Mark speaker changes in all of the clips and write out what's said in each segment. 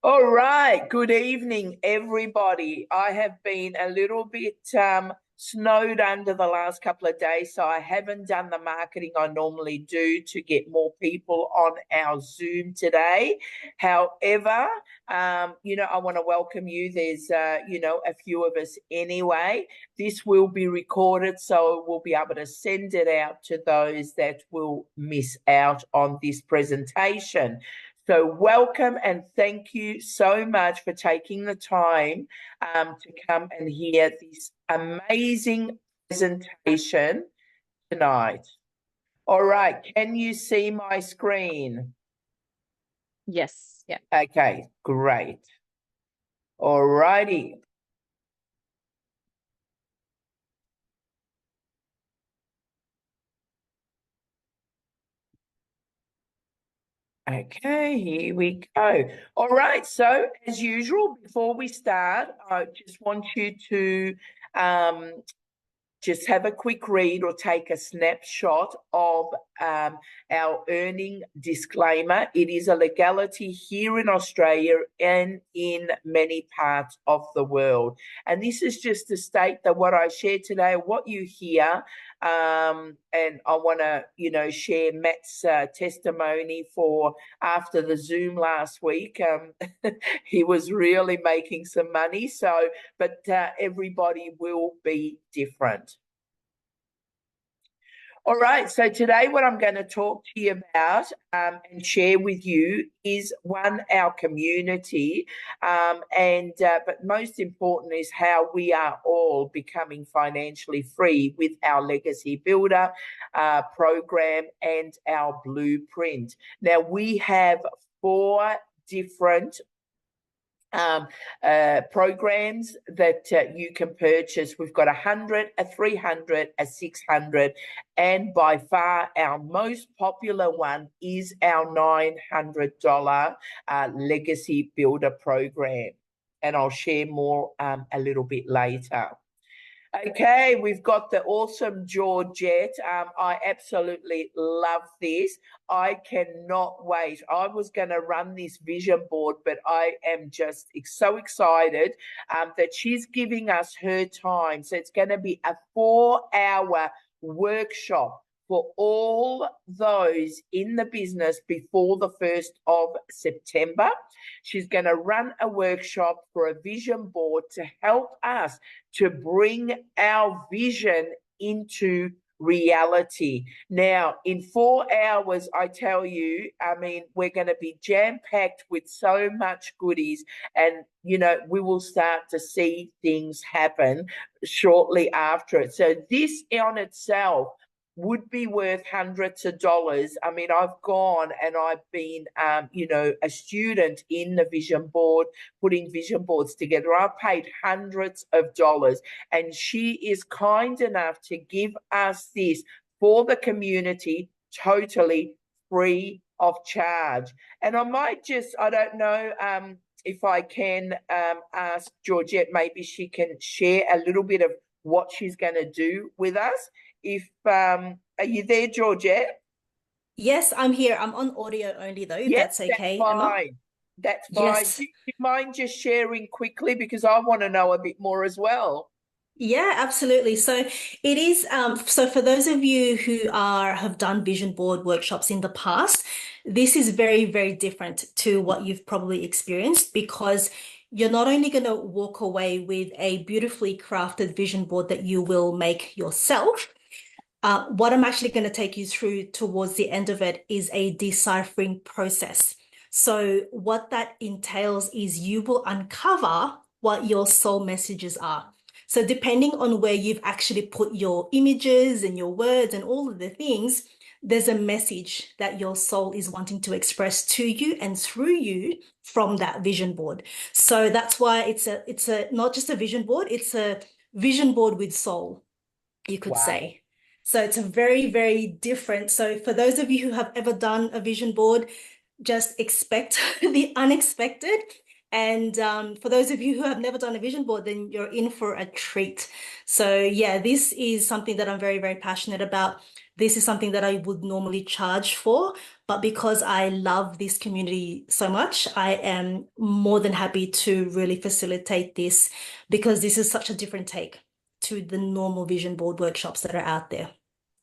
Speaker 1: All right. Good evening, everybody. I have been a little bit snowed under the last couple of days, so I haven't done the marketing I normally do to get more people on our Zoom today. However, I want to welcome you. There's, a few of us anyway. This will be recorded, so we'll be able to send it out to those that will miss out on this presentation. So, welcome and thank you so much for taking the time to come and hear this amazing presentation tonight. All right, can you see my screen?
Speaker 2: Yes. Yeah.
Speaker 1: Okay, great. All righty. Okay, here we go. All right, so as usual, before we start, I just want you to um, just have a quick read or take a snapshot of our earning disclaimer. It is a legality here in Australia and in many parts of the world. And this is just to state that what I share today, what you hear, and I want to, share Matt's testimony for after the Zoom last week. He was really making some money. So, but everybody will be different. All right, so today what I'm going to talk to you about and share with you is one, our community, but most important is how we are all becoming financially free with our Legacy Builder program and our blueprint. Now we have 4 different programs that you can purchase. We've got 100, a 300, a 600, and by far our most popular one is our $900 Legacy Builder program. And I'll share more a little bit later. Okay, we've got the awesome Georgette. I absolutely love this. I cannot wait. I was going to run this vision board, but I am just so excited that she's giving us her time. So it's going to be a 4-hour workshop for all those in the business before the 1st of September. She's going to run a workshop for a vision board to help us to bring our vision into reality. Now, in 4 hours, I tell you, we're going to be jam-packed with so much goodies, and we will start to see things happen shortly after it. So this on itself would be worth hundreds of dollars. I've gone and I've been, a student in the vision board, putting vision boards together. I've paid hundreds of dollars, and she is kind enough to give us this for the community, totally free of charge. And I might just, I don't know, if I can ask Georgette, maybe she can share a little bit of what she's going to do with us. If are you there, Georgette?
Speaker 3: Yes, I'm here. I'm on audio only though, if
Speaker 1: Yes,
Speaker 3: that's okay,
Speaker 1: that's
Speaker 3: Emma.
Speaker 1: fine. That's fine.
Speaker 3: Yes.
Speaker 1: Do you mind just sharing quickly, because I want to know a bit more as well?
Speaker 3: Yeah, absolutely. So it is so for those of you who have done vision board workshops in the past, this is very, very different to what you've probably experienced, because you're not only going to walk away with a beautifully crafted vision board that you will make yourself. What I'm actually going to take you through towards the end of it is a deciphering process. So what that entails is you will uncover what your soul messages are. So depending on where you've actually put your images and your words and all of the things, there's a message that your soul is wanting to express to you and through you from that vision board. So that's why it's a not just a vision board, it's a vision board with soul, you could say. So it's a very, very different. So for those of you who have ever done a vision board, just expect the unexpected. And for those of you who have never done a vision board, then you're in for a treat. So yeah, this is something that I'm very, very passionate about. This is something that I would normally charge for, but because I love this community so much, I am more than happy to really facilitate this because this is such a different take to the normal vision board workshops that are out there.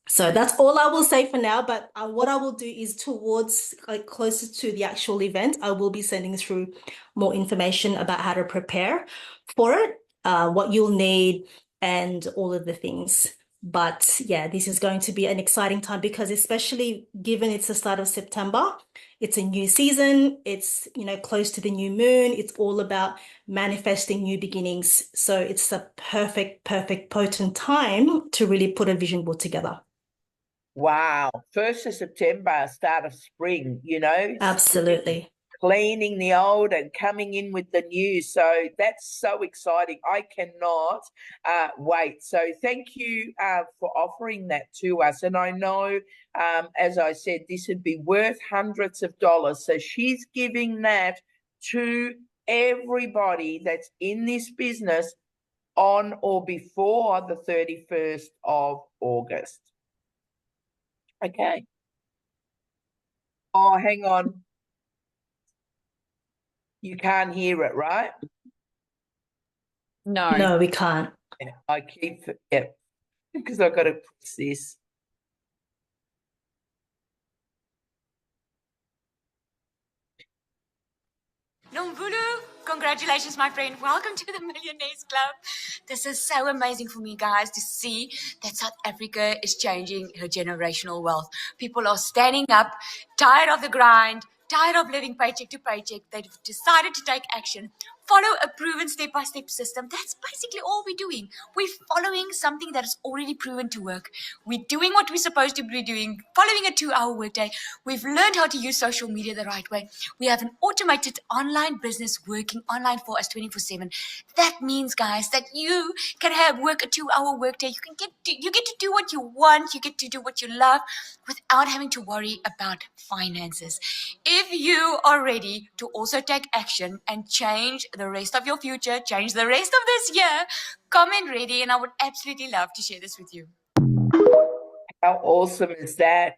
Speaker 3: So that's all I will say for now. But what I will do is towards like closer to the actual event, I will be sending through more information about how to prepare for it, what you'll need, and all of the things. But yeah, this is going to be an exciting time because especially given it's the start of September, it's a new season, it's, you know, close to the new moon, it's all about manifesting new beginnings. So it's a perfect, potent time to really put a vision board together.
Speaker 1: Wow. 1st of September, start of spring, you know,
Speaker 3: Absolutely.
Speaker 1: cleaning the old and coming in with the new. So that's so exciting. I cannot wait. So thank you for offering that to us. And I know, as I said, this would be worth hundreds of dollars. So she's giving that to everybody that's in this business on or before the 31st of August. Okay. Oh, hang on. You can't hear it, right?
Speaker 2: No.
Speaker 3: No, we can't.
Speaker 1: Yeah, I keep because I've got to press this.
Speaker 4: Nombulu, congratulations, my friend. Welcome to the Millionaires Club. This is so amazing for me, guys, to see that South Africa is changing her generational wealth. People are standing up, tired of the grind, tired of living paycheck to paycheck. They've decided to take action, follow a proven step-by-step system. That's basically all we're doing. We're following something that is already proven to work. We're doing what we're supposed to be doing, following a 2-hour workday. We've learned how to use social media the right way. We have an automated online business working online for us 24/7. That means, guys, that you can work a 2-hour workday. You get to do what you want. You get to do what you love without having to worry about finances. If you are ready to also take action and change the rest of your future, change the rest of this year, comment ready, and I would absolutely love to share this with you.
Speaker 1: How awesome is that?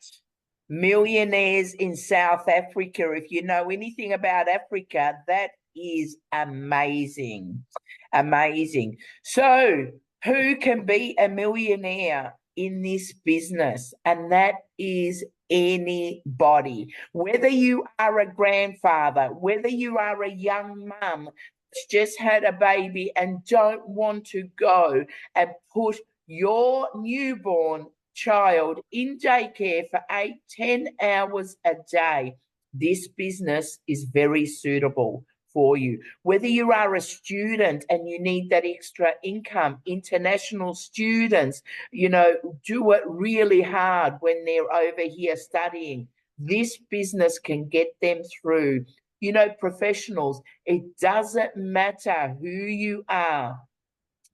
Speaker 1: Millionaires in South Africa. If you know anything about Africa, that is amazing. Amazing. So, who can be a millionaire in this business? And that is anybody. Whether you are a grandfather, whether you are a young mum that's just had a baby and don't want to go and put your newborn child in daycare for 8-10 hours a day, this business is very suitable for you. Whether you are a student and you need that extra income, international students, you know, do it really hard when they're over here studying. This business can get them through. You know, professionals, it doesn't matter who you are,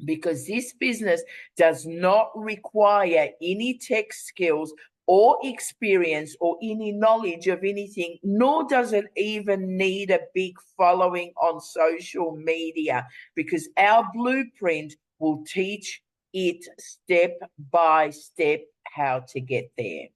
Speaker 1: because this business does not require any tech skills or experience or any knowledge of anything, nor does it even need a big following on social media, because our blueprint will teach it step by step how to get there.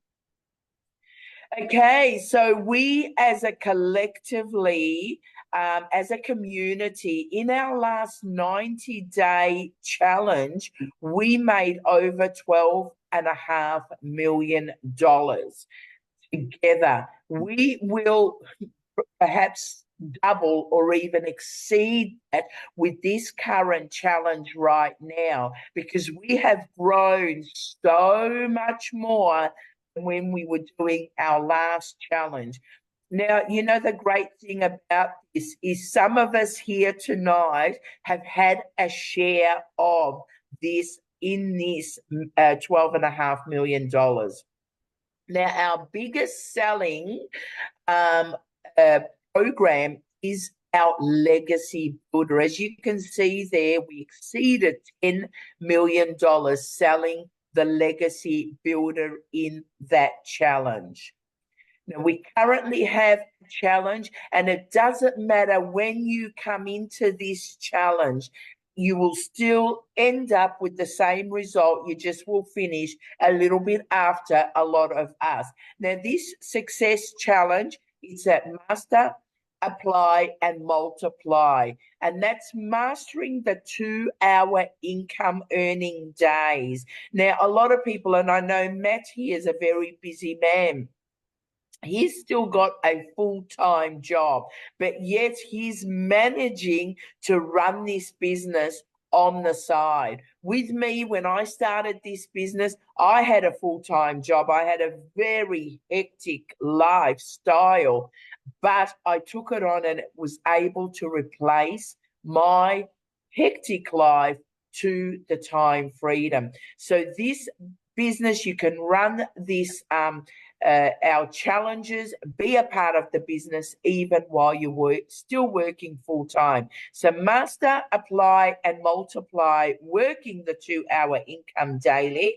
Speaker 1: Okay, so we as a collectively, as a community, in our last 90-day challenge, we made over $12.5 million together. We will perhaps double or even exceed that with this current challenge right now, because we have grown so much more than when we were doing our last challenge. Now, you know, the great thing about this is some of us here tonight have had a share of this in this $12.5 million. Now, our biggest selling program is our Legacy Builder. As you can see there, we exceeded $10 million selling the Legacy Builder in that challenge. Now, we currently have a challenge, and it doesn't matter when you come into this challenge. you will still end up with the same result. You just will finish a little bit after a lot of us. Now, this success challenge is at master, apply, and multiply. And that's mastering the 2-hour income earning days. Now, a lot of people, and I know Matt here is a very busy man, he's still got a full-time job, but yet he's managing to run this business on the side. With me, when I started this business, I had a full-time job. I had a very hectic lifestyle, but I took it on and was able to replace my hectic life to the time freedom. So this business, you can run this our challenges, be a part of the business even while you're still working full time. So master, apply, and multiply, working the 2-hour income daily.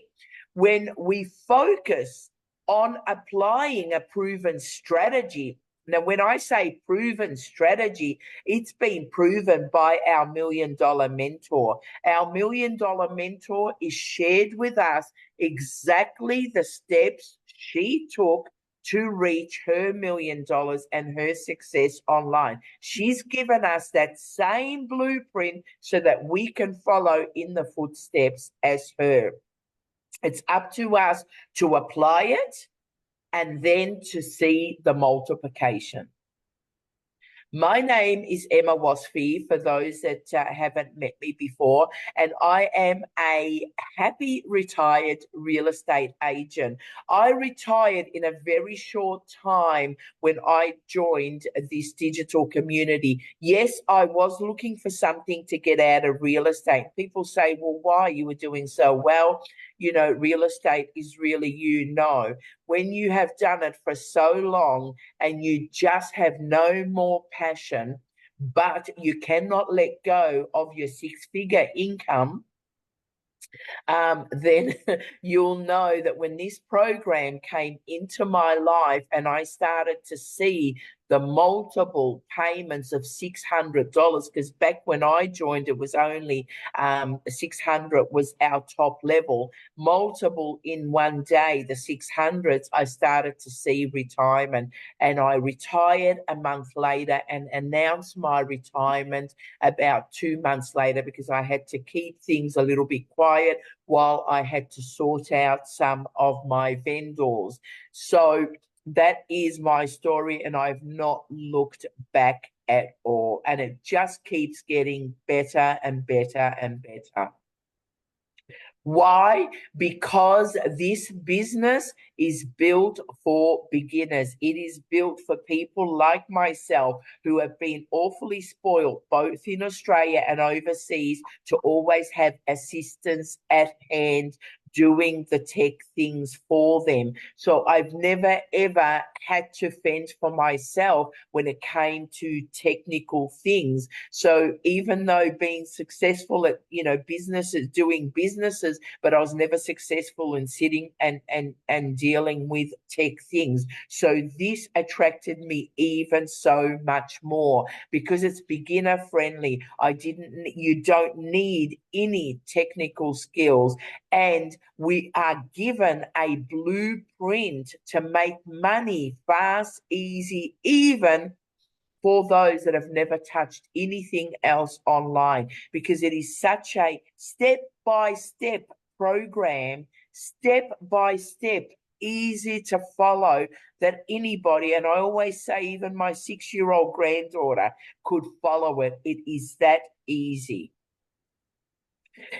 Speaker 1: When we focus on applying a proven strategy, now, when I say proven strategy, it's been proven by our $1 Million Mentor. Our $1 Million Mentor is shared with us exactly the steps she took to reach her $1 million and her success online. She's given us that same blueprint so that we can follow in the footsteps as her. It's up to us to apply it and then to see the multiplication. My name is Emma Wasfie, for those that haven't met me before, and I am a happy retired real estate agent. I retired in a very short time when I joined this digital community. Yes, I was looking for something to get out of real estate. People say, well, why? You were doing so well. You know, real estate is really, when you have done it for so long and you just have no more passion, but you cannot let go of your 6-figure income, then you'll know that when this program came into my life and I started to see the multiple payments of $600, because back when I joined, it was only 600 was our top level. Multiple in one day, the 600s, I started to see retirement, and I retired a month later and announced my retirement about 2 months later because I had to keep things a little bit quiet while I had to sort out some of my vendors. So that is my story, and I've not looked back at all. And it just keeps getting better and better and better. Why? Because this business is built for beginners. It is built for people like myself who have been awfully spoiled, both in Australia and overseas, to always have assistance at hand doing the tech things for them. So I've never, ever had to fend for myself when it came to technical things. So even though being successful at, businesses, doing businesses, but I was never successful in sitting and dealing with tech things. So this attracted me even so much more because it's beginner friendly. You don't need any technical skills, and we are given a blueprint to make money fast, easy, even for those that have never touched anything else online, because it is such a step-by-step program, step-by-step, easy to follow, that anybody, and I always say even my 6-year-old granddaughter could follow it. It is that easy.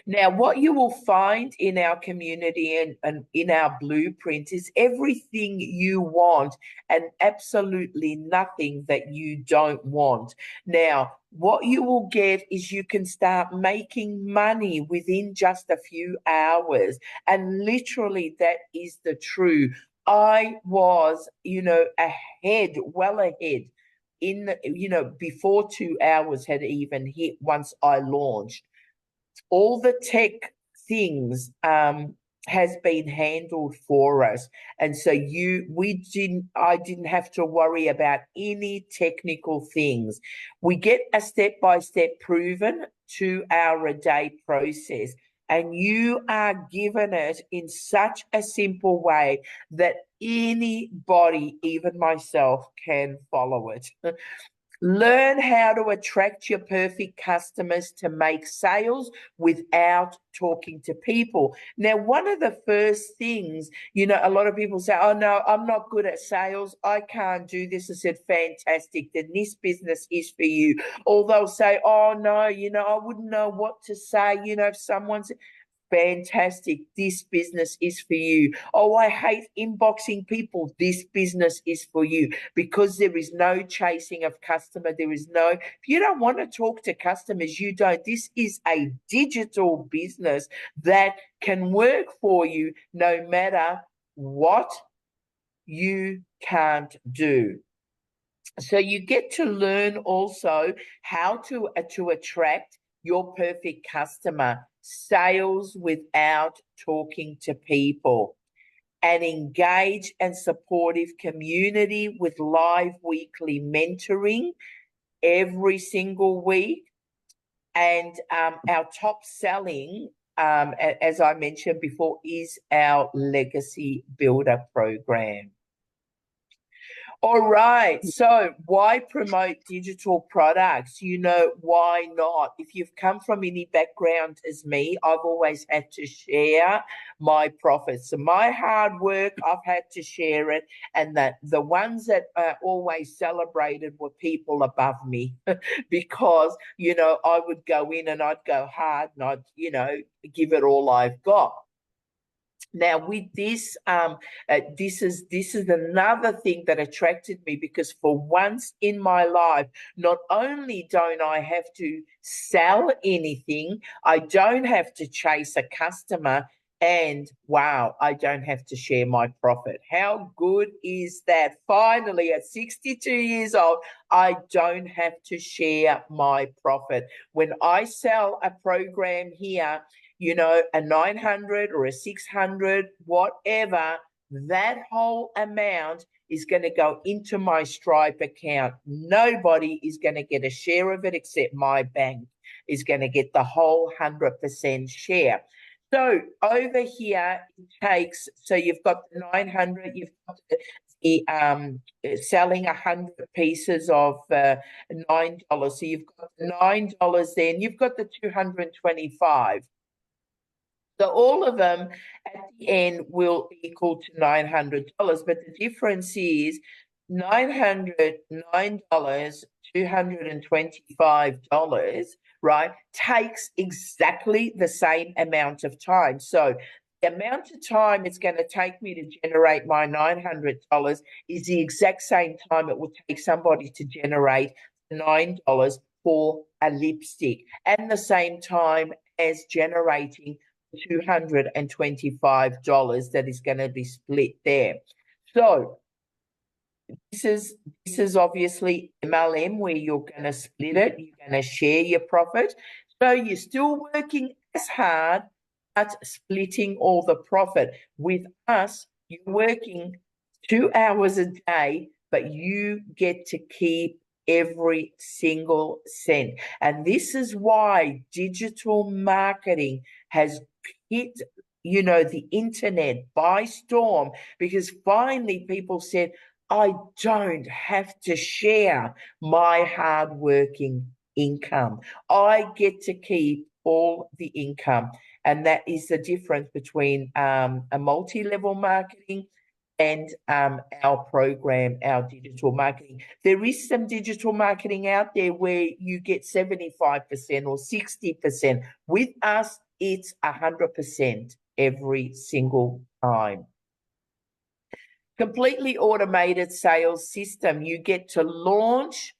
Speaker 1: Now, what you will find in our community and in our blueprint is everything you want and absolutely nothing that you don't want. Now, what you will get is you can start making money within just a few hours. And literally, that is the truth. I was, well ahead before 2 hours had even hit once I launched. All the tech things, has been handled for us. And so I didn't have to worry about any technical things. We get a step-by-step proven 2-hour-a-day process, and you are given it in such a simple way that anybody, even myself, can follow it. Learn how to attract your perfect customers to make sales without talking to people. Now, one of the first things, a lot of people say, oh, no, I'm not good at sales. I can't do this. I said, fantastic. Then this business is for you. Or they'll say, oh, no, I wouldn't know what to say. If someone's fantastic, this business is for you. Oh, I hate inboxing people. This business is for you, because there is no chasing of customer. If you don't want to talk to customers, you don't. This is a digital business that can work for you no matter what you can't do. So you get to learn also how to attract your perfect customer, sales without talking to people, an engaged and supportive community with live weekly mentoring every single week. And our top selling, as I mentioned before, is our Legacy Builder program. All right. So why promote digital products? Why not? If you've come from any background as me, I've always had to share my profits. So my hard work, I've had to share it. And the ones that are always celebrated were people above me because, I would go in and I'd go hard and I'd, give it all I've got. Now, with this, this is another thing that attracted me, because for once in my life, not only don't I have to sell anything, I don't have to chase a customer, and wow, I don't have to share my profit. How good is that? Finally, at 62 years old, I don't have to share my profit. When I sell a program here, a 900 or a 600, whatever, that whole amount is going to go into my Stripe account. Nobody is going to get a share of it except my bank is going to get the whole 100% share. So over here, so you've got the 900, you've got the selling 100 pieces of $9. So you've got the $9 there, and you've got the 225. So all of them at the end will equal to $900, but the difference is $900, $225, right, takes exactly the same amount of time. So the amount of time it's going to take me to generate my $900 is the exact same time it will take somebody to generate $9 for a lipstick, and the same time as generating $225 that is going to be split there. So this is obviously MLM, where you're going to split it, you're going to share your profit. So you're still working as hard, but splitting all the profit. With us, you're working 2 hours a day, but you get to keep every single cent. And this is why digital marketing has hit, the internet by storm, because finally people said, I don't have to share my hard-working income. I get to keep all the income. And that is the difference between a multi-level marketing and our program, our digital marketing. There is some digital marketing out there where you get 75% or 60%. With us, it's 100% every single time. Completely automated sales system. You get to launch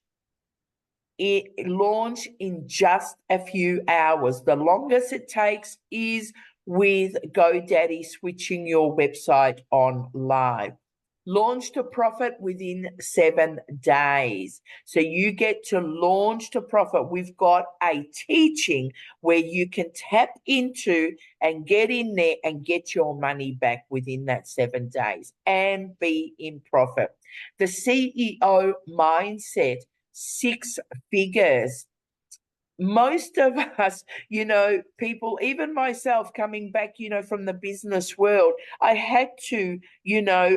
Speaker 1: in just a few hours. The longest it takes is with GoDaddy switching your website on live. Launch to profit within 7 days. So you get to launch to profit. We've got a teaching where you can tap into and get in there and get your money back within that 7 days and be in profit. The CEO mindset, 6 figures. Most of us, people, even myself coming back, from the business world, I had to,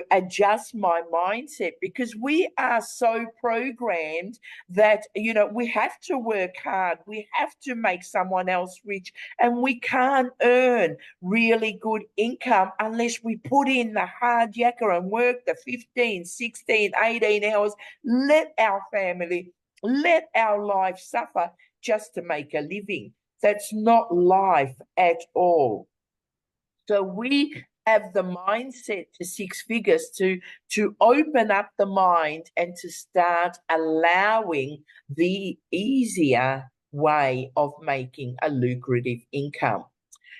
Speaker 1: adjust my mindset because we are so programmed that, we have to work hard. We have to make someone else rich, and we can't earn really good income unless we put in the hard yakka and work the 15, 16, 18 hours, let our family, let our life suffer just to make a living. That's not life at all. So we have the mindset to 6 figures to open up the mind and to start allowing the easier way of making a lucrative income.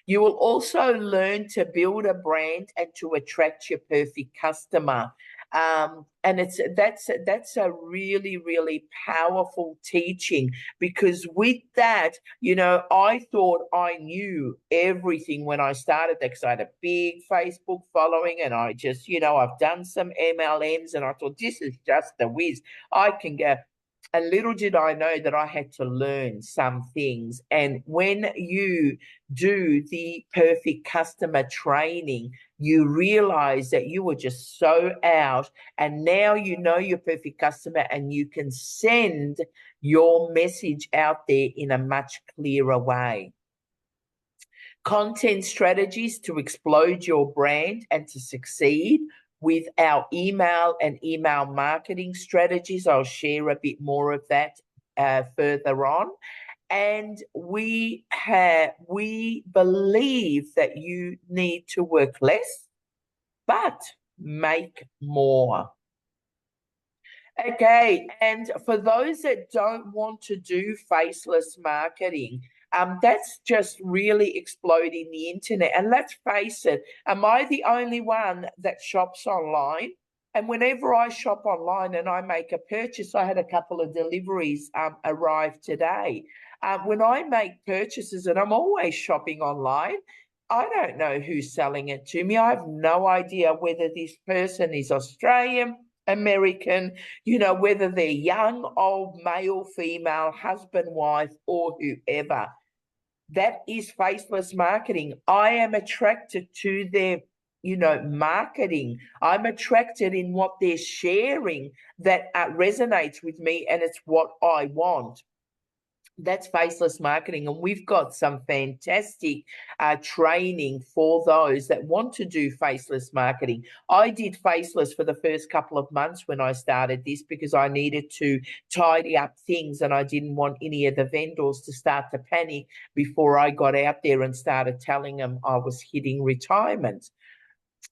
Speaker 1: You will also learn to build a brand and to attract your perfect customer. And that's a really, really powerful teaching, because with that, I thought I knew everything when I started that, because I had a big Facebook following, and I just, I've done some MLMs, and I thought, this is just the whiz. I can go. And little did I know that I had to learn some things. And when you do the perfect customer training, you realize that you were just so out, and now you know your perfect customer, and you can send your message out there in a much clearer way. Content strategies to explode your brand and to succeed with our email and email marketing strategies. I'll share a bit more of that further on. And we believe that you need to work less, but make more. Okay, and for those that don't want to do faceless marketing, that's just really exploding the internet. And let's face it, am I the only one that shops online? And whenever I shop online and I make a purchase, I had a couple of deliveries arrive today. When I make purchases, and I'm always shopping online, I don't know who's selling it to me. I have no idea whether this person is Australian, American, whether they're young, old, male, female, husband, wife, or whoever. That is faceless marketing. I am attracted to their, marketing. I'm attracted in what they're sharing that resonates with me, and it's what I want. That's faceless marketing, and we've got some fantastic training for those that want to do faceless marketing. I did faceless for the first couple of months when I started this, because I needed to tidy up things, and I didn't want any of the vendors to start to panic before I got out there and started telling them I was hitting retirement.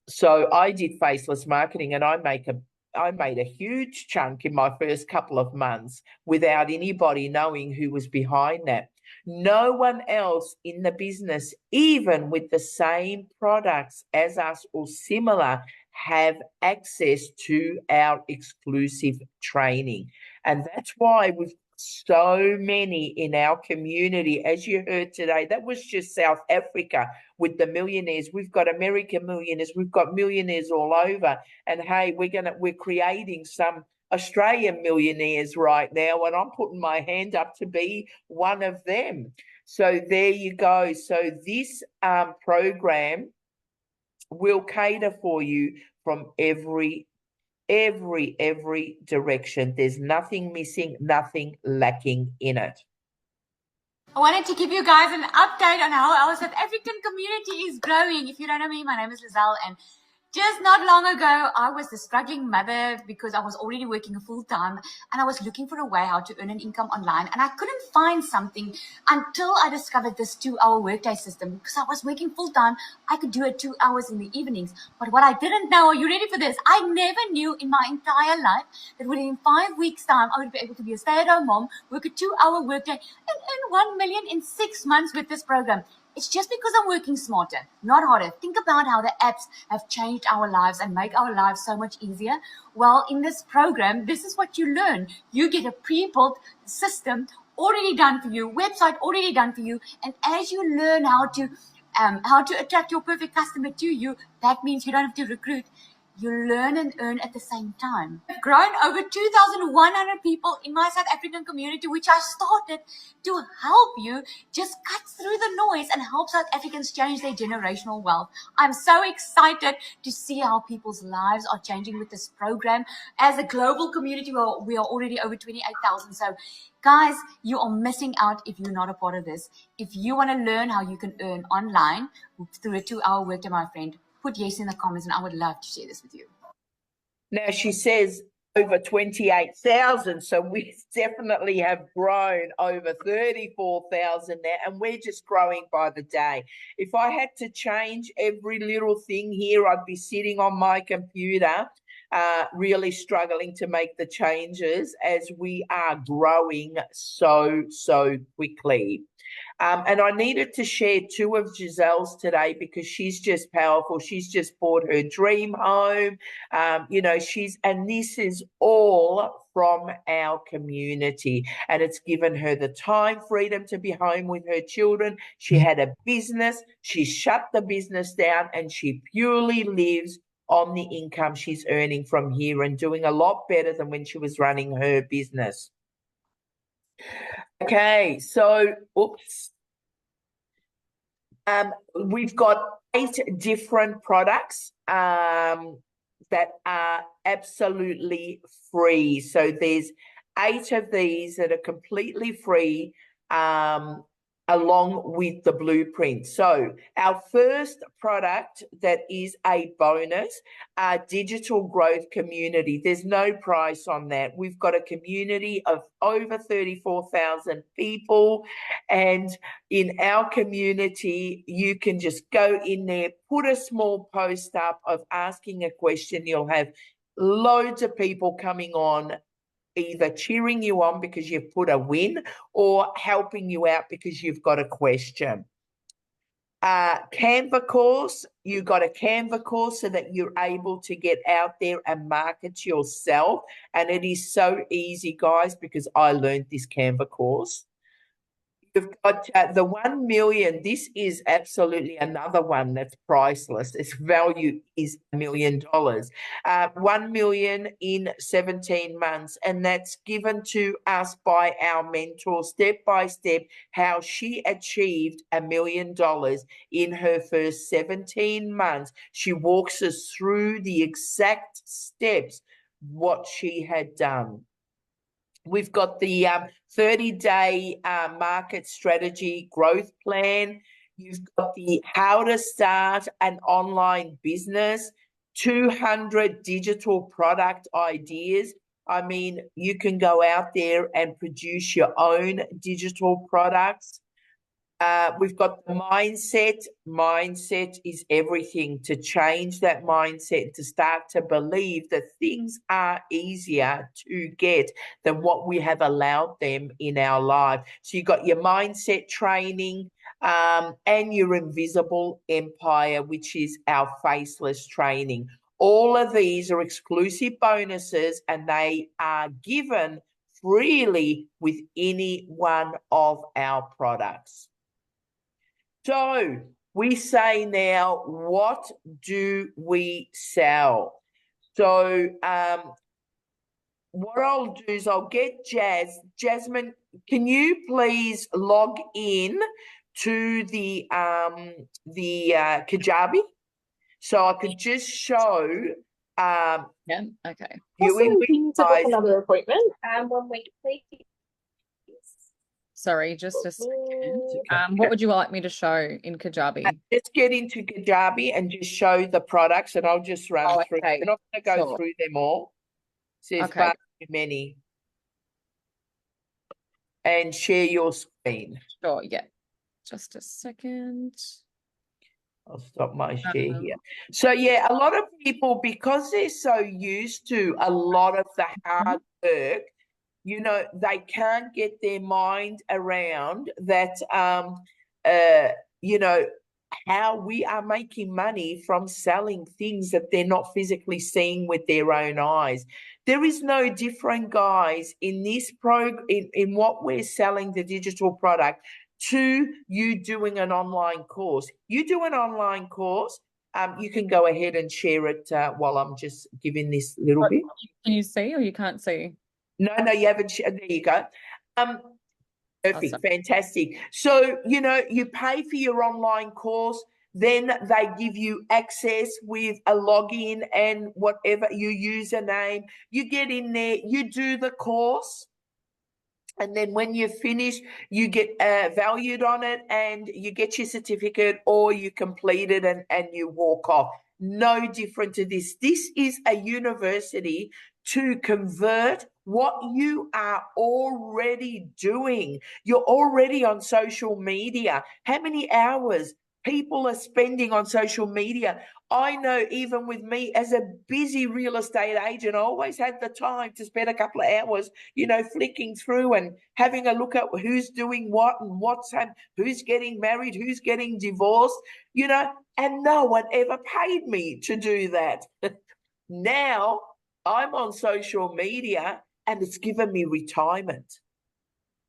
Speaker 1: So I did faceless marketing, and I made a huge chunk in my first couple of months without anybody knowing who was behind that. No one else in the business, even with the same products as us or similar, have access to our exclusive training. And that's why we've so many in our community. As you heard today, that was just South Africa with the millionaires. We've got American millionaires, we've got millionaires all over. And hey, we're creating some Australian millionaires right now, and I'm putting my hand up to be one of them. So there you go. So this program will cater for you from every direction. There's nothing missing, nothing lacking in it.
Speaker 4: I wanted to give you guys an update on how our South African community is growing. If you don't know me, my name is Lizelle, and just not long ago, I was a struggling mother because I was already working full-time, and I was looking for a way how to earn an income online, and I couldn't find something until I discovered this 2-hour workday system. Because I was working full-time, I could do it 2 hours in the evenings. But what I didn't know, are you ready for this? I never knew in my entire life that within 5 weeks' time, I would be able to be a stay-at-home mom, work a 2-hour workday, and earn 1 million in 6 months with this program. It's just because I'm working smarter, not harder. Think about how the apps have changed our lives and make our lives so much easier. Well, in this program, this is what you learn. You get a pre-built system already done for you, website already done for you. And as you learn how to attract your perfect customer to you, that means you don't have to recruit. You learn and earn at the same time. I've grown over 2,100 people in my South African community, which I started to help you just cut through the noise and help South Africans change their generational wealth. I'm so excited to see how people's lives are changing with this program. As a global community, we are already over 28,000. So guys, you are missing out if you're not a part of this. If you want to learn how you can earn online through a 2-hour workday, my friend, put yes in the comments, and I would love to share this with you.
Speaker 1: Now she says over 28,000, so we definitely have grown over 34,000 now, and we're just growing by the day. If I had to change every little thing here, I'd be sitting on my computer, really struggling to make the changes as we are growing so quickly. And I needed to share 2 of Giselle's today because she's just powerful. She's just bought her dream home. And this is all from our community, and it's given her the time freedom to be home with her children. She had a business. She shut the business down, and she purely lives on the income she's earning from here and doing a lot better than when she was running her business. Okay, so, we've got 8 different products that are absolutely free. So there's 8 of these that are completely free, along with the blueprint. So our first product that is a bonus, our digital growth community. There's no price on that. We've got a community of over 34,000 people, and in our community, you can just go in there, put a small post up of asking a question. You'll have loads of people coming on, either cheering you on because you've put a win or helping you out because you've got a question. Canva course, you got a Canva course so that you're able to get out there and market yourself. And it is so easy, guys, because I learned this Canva course. You've got the 1 million. This is absolutely another one that's priceless. Its value is $1 million. 1 million in 17 months. And that's given to us by our mentor, step by step, how she achieved $1 million in her first 17 months. She walks us through the exact steps, what she had done. We've got the 30-day market strategy growth plan. You've got the how to start an online business, 200 digital product ideas. I mean, you can go out there and produce your own digital products. We've got the mindset. Mindset is everything. To change that mindset, to start to believe that things are easier to get than what we have allowed them in our life. So you've got your mindset training, and your invisible empire, which is our faceless training. All of these are exclusive bonuses, and they are given freely with any one of our products. So we say now, what do we sell? So what I'll do is I'll get Jasmine, can you please log in to the Kajabi so I could just show
Speaker 2: Yeah, okay.
Speaker 5: Also, we need to book
Speaker 1: guys.
Speaker 5: another appointment. 1 week, please.
Speaker 2: Sorry, just a second. What would you like me to show in Kajabi?
Speaker 1: Just get into Kajabi and just show the products, and I'll just run through.
Speaker 2: Okay.
Speaker 1: We're not going to go
Speaker 2: Sure.
Speaker 1: through them all. So there's
Speaker 2: Okay.
Speaker 1: far too many. And share your screen.
Speaker 2: Sure, yeah. Just a second.
Speaker 1: I'll stop my share here. So yeah, a lot of people, because they're so used to a lot of the hard work, you know, they can't get their mind around that, you know, how we are making money from selling things that they're not physically seeing with their own eyes. There is no different, guys, in this in what we're selling, the digital product, to you doing an online course. You do an online course, you can go ahead and share it while I'm just giving this little bit.
Speaker 2: Can you see or you can't see?
Speaker 1: No, you haven't. There you go. Perfect,
Speaker 2: Awesome.
Speaker 1: fantastic. So, you know, you pay for your online course, then they give you access with a login and whatever your username. You get in there, you do the course, and then when you finish, you get valued on it and you get your certificate, or you complete it and you walk off. No different to this. This is a university to convert what you are already doing. You're already on social media. How many hours people are spending on social media? I know, even with me as a busy real estate agent, I always had the time to spend a couple of hours, you know, flicking through and having a look at who's doing what and who's getting married, who's getting divorced, you know, and no one ever paid me to do that. Now I'm on social media and it's given me retirement.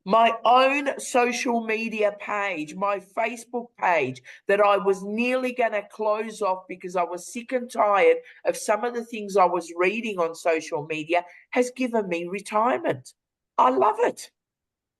Speaker 1: My own social media page, my Facebook page that I was nearly going to close off because I was sick and tired of some of the things I was reading on social media, has given me retirement. I love it,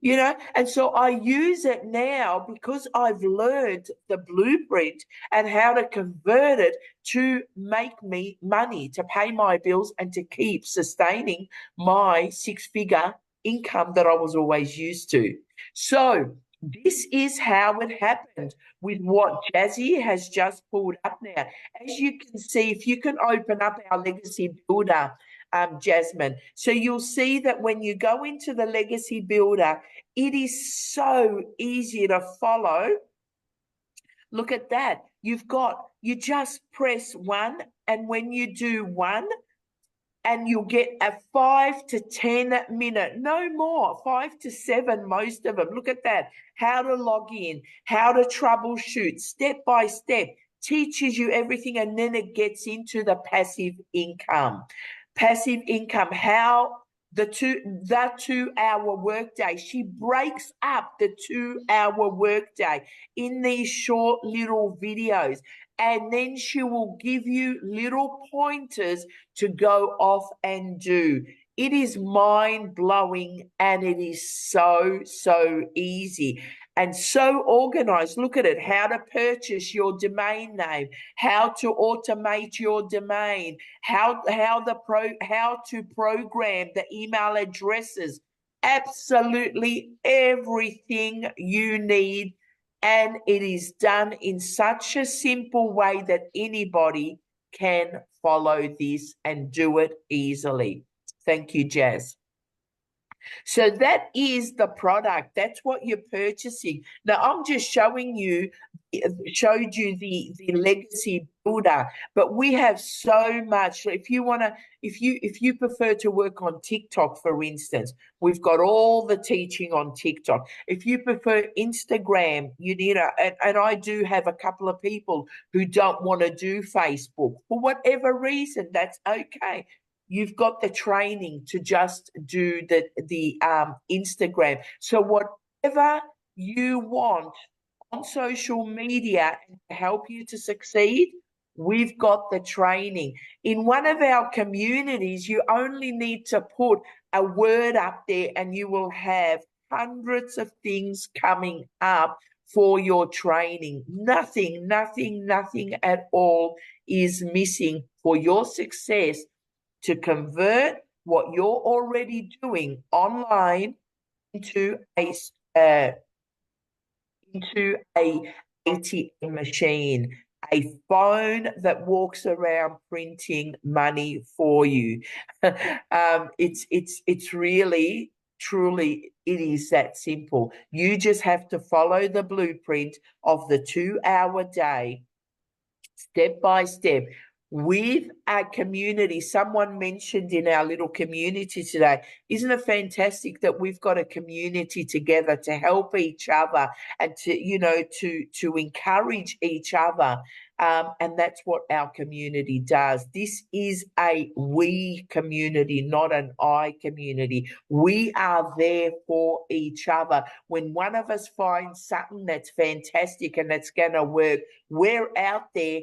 Speaker 1: you know, and so I use it now because I've learned the blueprint and how to convert it to make me money, to pay my bills and to keep sustaining my six-figure income that I was always used to. So this is how it happened with what Jazzy has just pulled up now. As you can see, if you can open up our Legacy Builder, Jasmine, so you'll see that when you go into the Legacy Builder, it is so easy to follow. Look at that. You just press 1, and when you do 1, and you'll get a 5 to 10 minute, no more, 5 to 7, most of them. Look at that. How to log in, how to troubleshoot, step by step, teaches you everything, and then it gets into the passive income. Passive income, how the 2-hour workday. She breaks up the 2-hour workday in these short little videos, and then she will give you little pointers to go off and do. It is mind-blowing, and it is so, so easy and so organized. Look at it, how to purchase your domain name, how to automate your domain, how to program the email addresses, absolutely everything you need. And it is done in such a simple way that anybody can follow this and do it easily. Thank you, Jazz. So that is the product. That's what you're purchasing. Now, I'm just showed you the Legacy Builder, but we have so much. If you prefer to work on TikTok, for instance, we've got all the teaching on TikTok. If you prefer Instagram, and I do have a couple of people who don't want to do Facebook for whatever reason, that's okay. You've got the training to just do the Instagram. So whatever you want on social media to help you to succeed, we've got the training. In one of our communities, you only need to put a word up there and you will have hundreds of things coming up for your training. Nothing at all is missing for your success to convert what you're already doing online into a ATM machine, a phone that walks around printing money for you. It's really, truly, it is that simple. You just have to follow the blueprint of the 2-hour day, step by step. with a community. Someone mentioned in our little community today, isn't it fantastic that we've got a community together to help each other and to, you know, to encourage each other. And that's what our community does. This is a we community, not an I community. We are there for each other. When one of us finds something that's fantastic and that's going to work, we're out there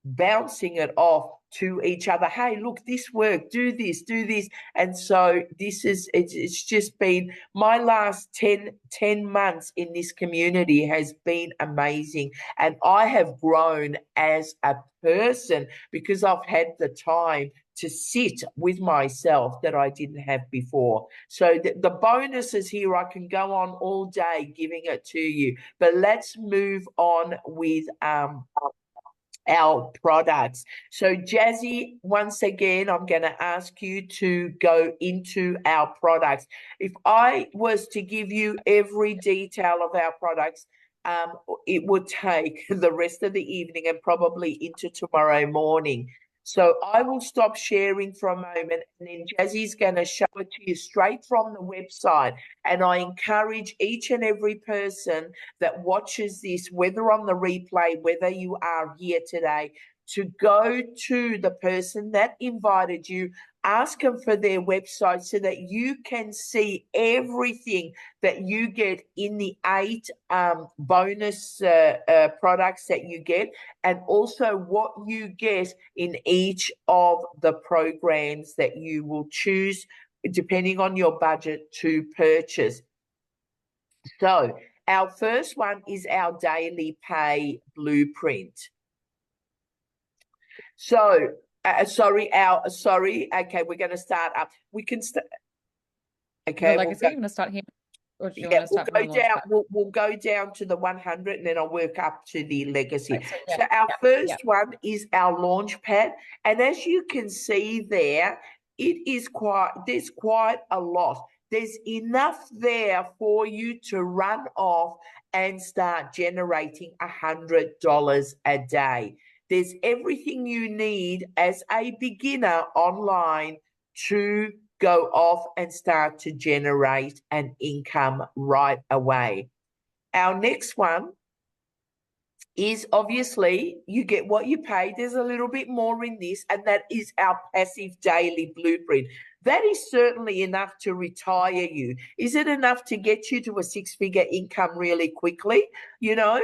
Speaker 1: bouncing it off to each other. Hey, look, this worked, do this, do this. And so it's just been my last 10 months in this community has been amazing. And I have grown as a person because I've had the time to sit with myself that I didn't have before. So the bonuses here, I can go on all day giving it to you, but let's move on with our products. So Jazzy, once again, I'm going to ask you to go into our products. If I was to give you every detail of our products, it would take the rest of the evening and probably into tomorrow morning. So I will stop sharing for a moment, and then Jazzy's going to show it to you straight from the website. And I encourage each and every person that watches this, whether on the replay, whether you are here today, to go to the person that invited you, ask them for their website so that you can see everything that you get in the 8 bonus products that you get, and also what you get in each of the programs that you will choose depending on your budget to purchase. So our first one is our daily pay blueprint. So, okay, we're going to start up. We can start. Okay,
Speaker 2: Like I said, you're going to start here. Or do you want to start
Speaker 1: we'll go down. We'll go down to the 100, and then I'll work up to the legacy.
Speaker 2: Right,
Speaker 1: so our first one is our launch pad, and as you can see there, there's quite a lot. There's enough there for you to run off and start generating $100 a day. There's everything you need as a beginner online to go off and start to generate an income right away. Our next one is obviously you get what you pay. There's a little bit more in this, and that is our passive daily blueprint. That is certainly enough to retire you. Is it enough to get you to a 6-figure income really quickly? You know,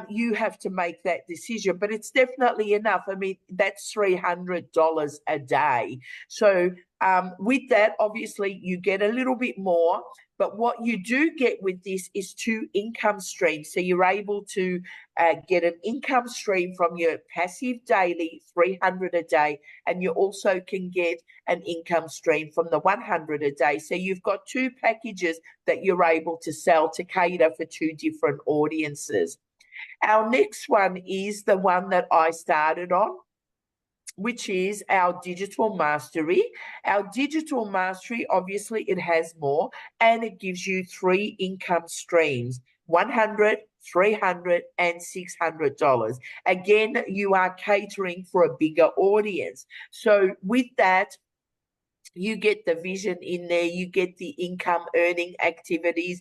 Speaker 1: you have to make that decision, but it's definitely enough. I mean, that's $300 a day. So with that, obviously, you get a little bit more. But what you do get with this is 2 income streams. So you're able to get an income stream from your passive daily, $300 a day, and you also can get an income stream from the $100 a day. So you've got 2 packages that you're able to sell to cater for 2 different audiences. Our next one is the one that I started on, which is our digital mastery. Our digital mastery, obviously, it has more, and it gives you 3 income streams, $100, $300, and $600. Again, you are catering for a bigger audience. So with that, you get the vision in there, you get the income earning activities,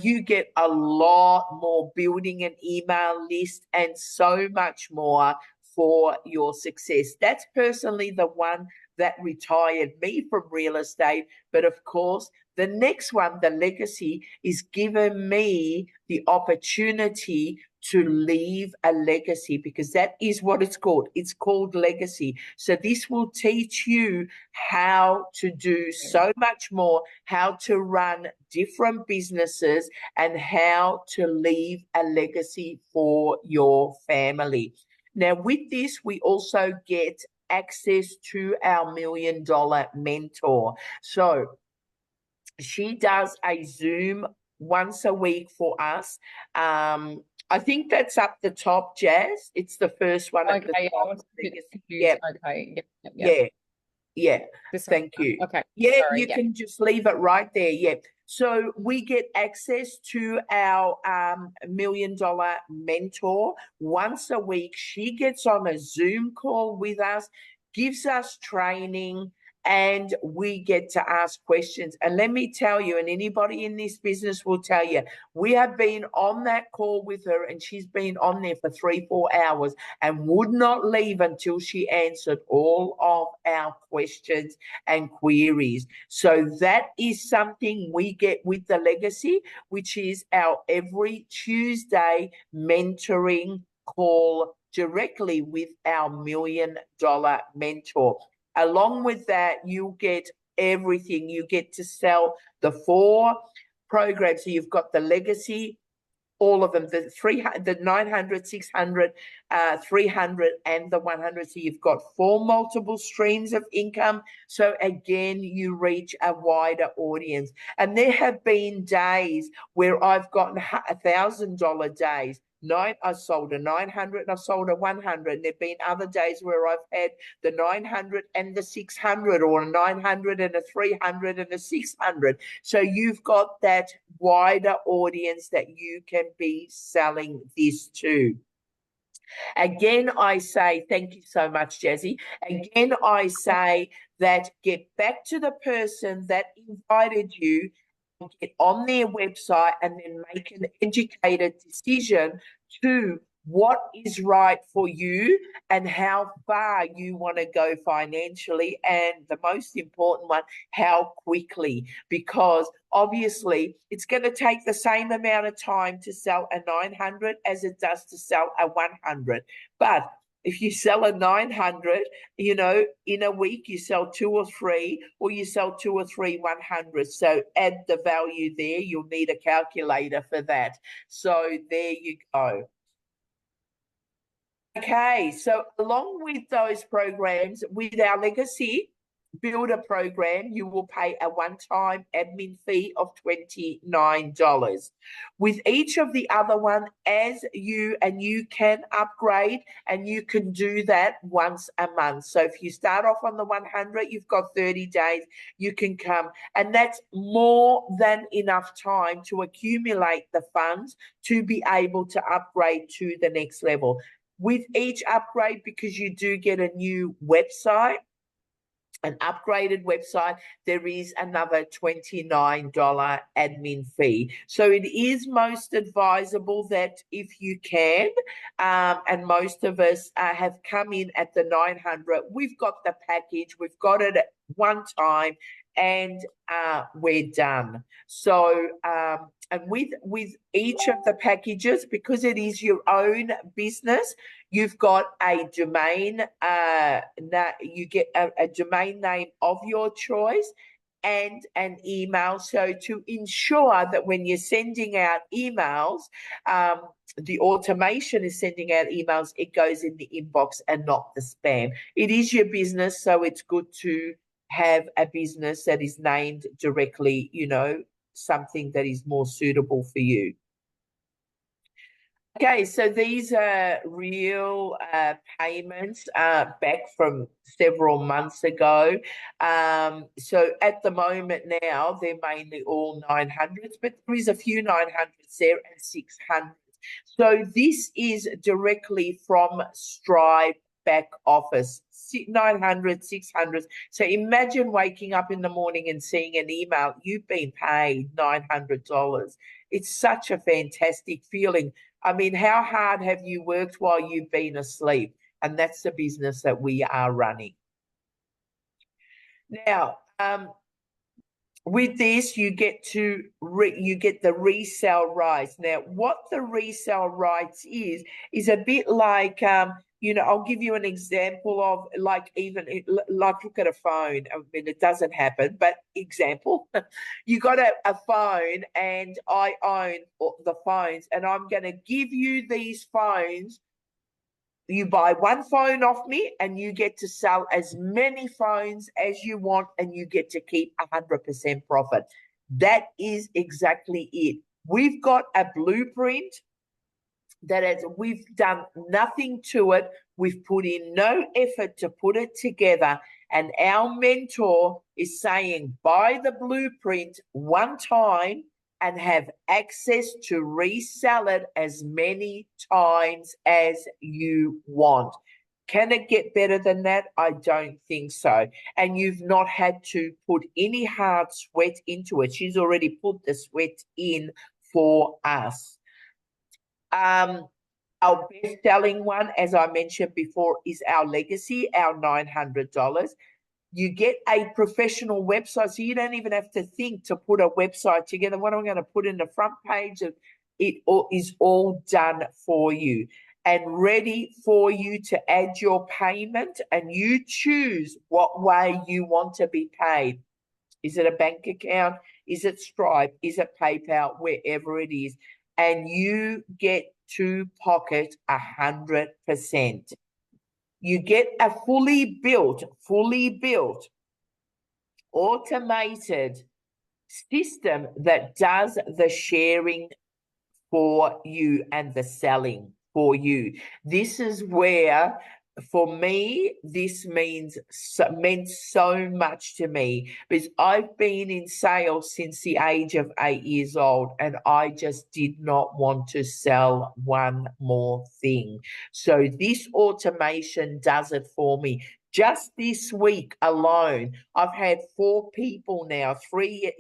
Speaker 1: you get a lot more, building an email list, and so much more for your success. That's personally the one that retired me from real estate. But of course, the next one, the legacy, is given me the opportunity to leave a legacy, because that is what it's called. It's called legacy. So this will teach you how to do so much more, how to run different businesses, and how to leave a legacy for your family. Now, with this, we also get access to our $1 Million Mentor. So she does a Zoom once a week for us. I think that's up the top, Jazz. It's the first one at the top. Yeah.
Speaker 2: This
Speaker 1: Thank
Speaker 2: one.
Speaker 1: you.
Speaker 2: Okay.
Speaker 1: Yeah,
Speaker 2: Sorry,
Speaker 1: you can just leave it right there. Yeah. So we get access to our $1 million mentor once a week. She gets on a Zoom call with us, gives us training, and we get to ask questions. And let me tell you, and anybody in this business will tell you, we have been on that call with her, and she's been on there for 3-4 hours and would not leave until she answered all of our questions and queries. So that is something we get with the Legacy, which is our every Tuesday mentoring call directly with our $1 million mentor. Along with that, you get everything. You get to sell the 4 programs. So you've got the Legacy, all of them, the 900, 600, 300, and the 100. So you've got 4 multiple streams of income. So again, you reach a wider audience. And there have been days where I've gotten $1,000 days. I sold a 900 and I've sold a 100. And there have been other days where I've had the 900 and the 600, or a 900 and a 300 and a 600. So you've got that wider audience that you can be selling this to. Again, I say, thank you so much, Jazzy. Again, I say that get back to the person that invited you, get on their website, and then make an educated decision to what is right for you and how far you want to go financially, and the most important one, how quickly, because obviously it's going to take the same amount of time to sell a 900 as it does to sell a 100. But if you sell a 900, you know, in a week you sell 2 or 3, or you sell 2 or 3 100s. So add the value there. You'll need a calculator for that. So there you go. Okay, so along with those programs, with our Legacy Builder program, you will pay a one-time admin fee of $29. With each of the other one, you can upgrade, and you can do that once a month. So if you start off on the 100, you've got 30 days, you can come, and that's more than enough time to accumulate the funds to be able to upgrade to the next level. With each upgrade, because you do get a new website, an upgraded website, there is another $29 admin fee. So it is most advisable that if you can, and most of us have come in at the 900, we've got the package, we've got it at one time, and we're done. So, and with each of the packages, because it is your own business, you've got a domain, you get a domain name of your choice and an email. So to ensure that when you're sending out emails, the automation is sending out emails, it goes in the inbox and not the spam. It is your business, so it's good to have a business that is named directly, you know, something that is more suitable for you. Okay, so these are real payments back from several months ago. So at the moment now, they're mainly all 900s, but there is a few 900s there and 600s. So this is directly from Strive back office, 900, 600. So imagine waking up in the morning and seeing an email, you've been paid $900. It's such a fantastic feeling. I mean, how hard have you worked while you've been asleep? And that's the business that we are running. Now, with this, you get the resale rights. Now, what the resale rights is a bit like, you know, I'll give you an example of like look at a phone. I mean, it doesn't happen, but example, you got a phone and I own the phones, and I'm going to give you these phones. You buy one phone off me and you get to sell as many phones as you want, and you get to keep 100% profit. That is exactly it. We've got a blueprint we've done nothing to it. We've put in no effort to put it together. And our mentor is saying, buy the blueprint one time and have access to resell it as many times as you want. Can it get better than that? I don't think so. And you've not had to put any hard sweat into it. She's already put the sweat in for us. Our best-selling one, as I mentioned before, is our Legacy, our $900. You get a professional website, so you don't even have to think to put a website together. What I'm going to put in the front page of it is all done for you and ready for you to add your payment, and you choose what way you want to be paid. Is it a bank account? Is it Stripe? Is it PayPal? Wherever it is. And you get to pocket 100%. You get a fully built, automated system that does the sharing for you and the selling for you. This is where, for me, this meant so much to me, because I've been in sales since the age of 8 years old, and I just did not want to sell one more thing. So this automation does it for me. Just this week alone, I've had 4 people now, 3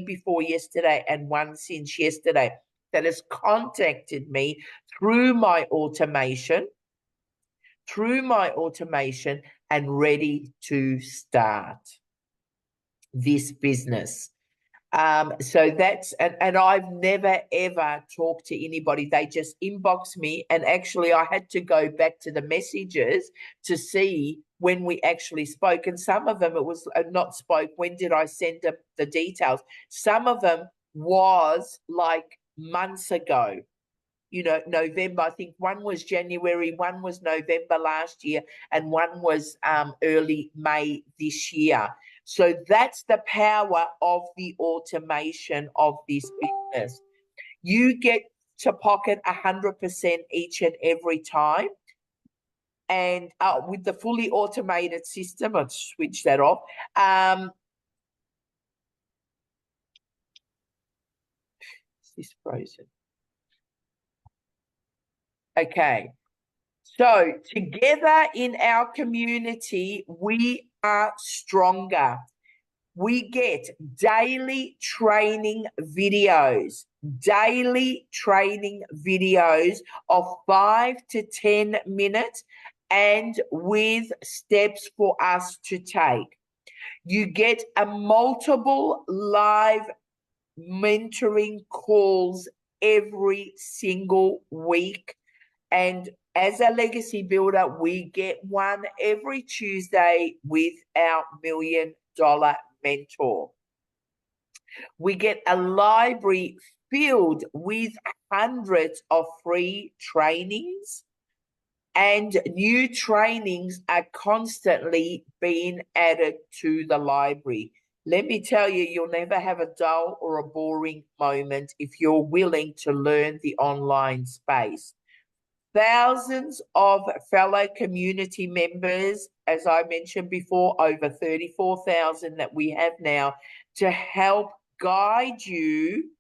Speaker 1: before yesterday and 1 since yesterday, that has contacted me through my automation and ready to start this business. So that's, and I've never ever talked to anybody. They just inbox me, and actually I had to go back to the messages to see when we actually spoke. And some of them it was not spoke. When did I send them the details? Some of them was like months ago. November, I think one was January, one was November last year, and one was early May this year. So that's the power of the automation of this business. You get to pocket 100% each and every time. And with the fully automated system, I'll switch that off. Is this frozen? Okay, so together in our community, we are stronger. We get daily training videos of 5 to 10 minutes and with steps for us to take. You get a multiple live mentoring calls every single week. And as a legacy builder, we get one every Tuesday with our $1 million mentor. We get a library filled with hundreds of free trainings, and new trainings are constantly being added to the library. Let me tell you, you'll never have a dull or a boring moment if you're willing to learn the online space. Thousands of fellow community members, as I mentioned before, over 34,000 that we have now, to help guide you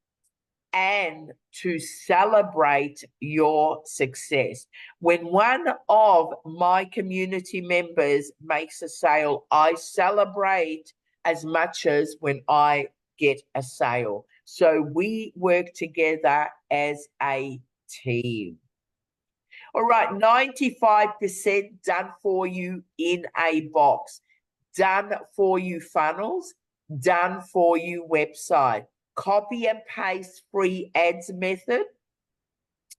Speaker 1: and to celebrate your success. When one of my community members makes a sale, I celebrate as much as when I get a sale. So we work together as a team. All right, 95% done for you in a box. Done for you funnels, done for you website. Copy and paste free ads method.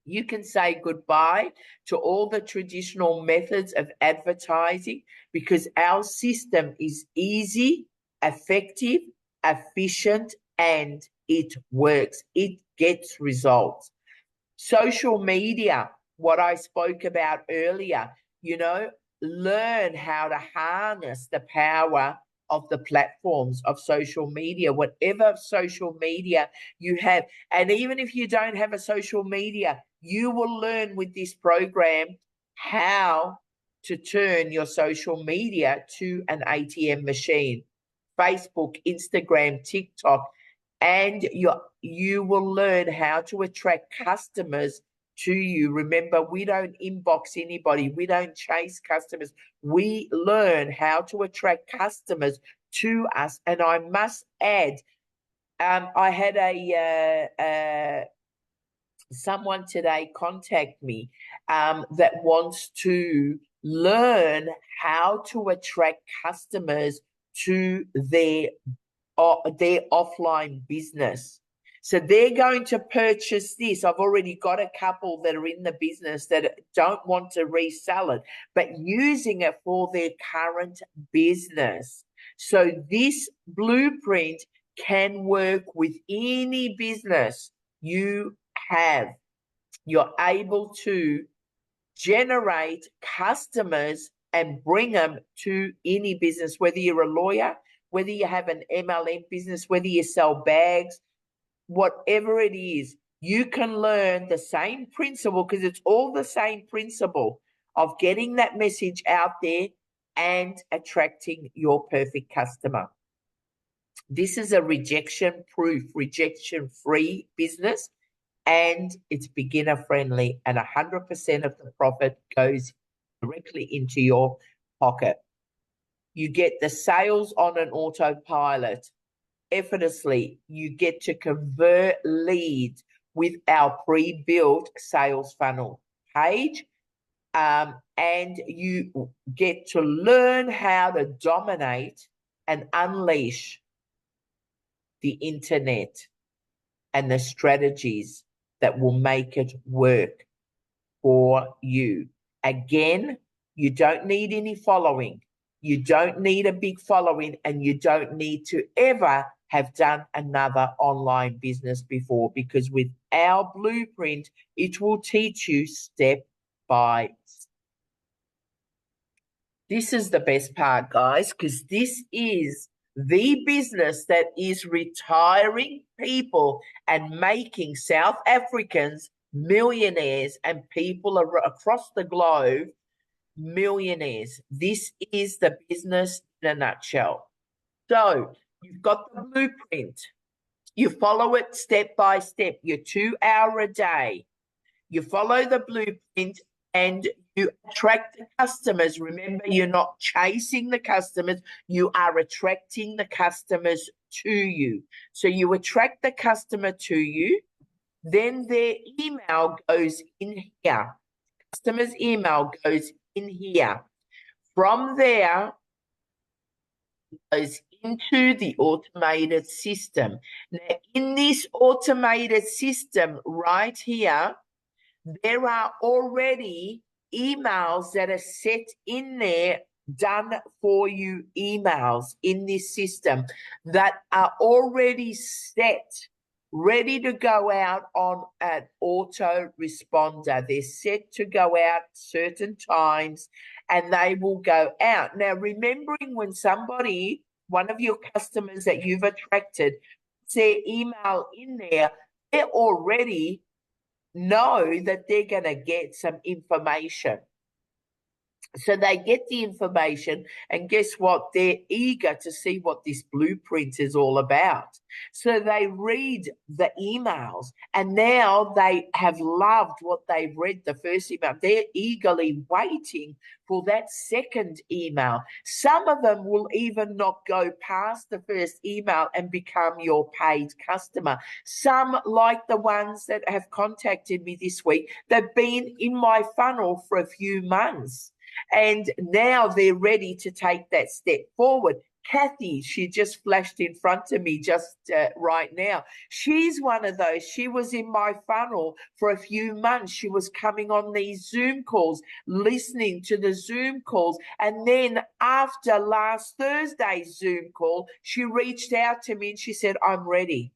Speaker 1: You can say goodbye to all the traditional methods of advertising, because our system is easy, effective, efficient, and it works. It gets results. Social media, what I spoke about earlier, learn how to harness the power of the platforms of social media, whatever social media you have. And even if you don't have a social media, you will learn with this program how to turn your social media to an ATM machine. Facebook, Instagram, TikTok, and you will learn how to attract customers to you. Remember, we don't inbox anybody. We don't chase customers. We learn how to attract customers to us. And I must add, I had someone today contact me that wants to learn how to attract customers to their offline business. So they're going to purchase this. I've already got a couple that are in the business that don't want to resell it, but using it for their current business. So this blueprint can work with any business you have. You're able to generate customers and bring them to any business, whether you're a lawyer, whether you have an MLM business, whether you sell bags, whatever it is, you can learn the same principle, because it's all the same principle of getting that message out there and attracting your perfect customer. This is a rejection-proof, rejection-free business, and it's beginner-friendly, and 100% of the profit goes directly into your pocket. You get the sales on an autopilot effortlessly. You get to convert leads with our pre-built sales funnel page, and you get to learn how to dominate and unleash the internet and the strategies that will make it work for you. Again, you don't need any following. You don't need a big following, and you don't need to ever have done another online business before, because with our blueprint, it will teach you step by step. This is the best part, guys, because this is the business that is retiring people and making South Africans millionaires and people across the globe millionaires. This is the business in a nutshell. So you've got the blueprint. You follow it step by step. You're 2 hours a day. You follow the blueprint and you attract the customers. Remember, you're not chasing the customers. You are attracting the customers to you. So you attract the customer to you. Then their email goes in here. Customer's email goes in here. From there, it goes into the automated system. Now, in this automated system right here, there are already emails that are set in there, done for you emails in this system that are already set, ready to go out on an autoresponder. They're set to go out certain times and they will go out. Now, remembering when somebody, one of your customers that you've attracted, puts their email in there, they already know that they're going to get some information. So they get the information, and guess what? They're eager to see what this blueprint is all about. So they read the emails, and now they have loved what they've read the first email. They're eagerly waiting for that second email. Some of them will even not go past the first email and become your paid customer. Some, like the ones that have contacted me this week, they've been in my funnel for a few months. And now they're ready to take that step forward. Kathy, she just flashed in front of me just right now. She's one of those. She was in my funnel for a few months. She was coming on these Zoom calls, listening to the Zoom calls. And then after last Thursday's Zoom call, she reached out to me and she said, I'm ready.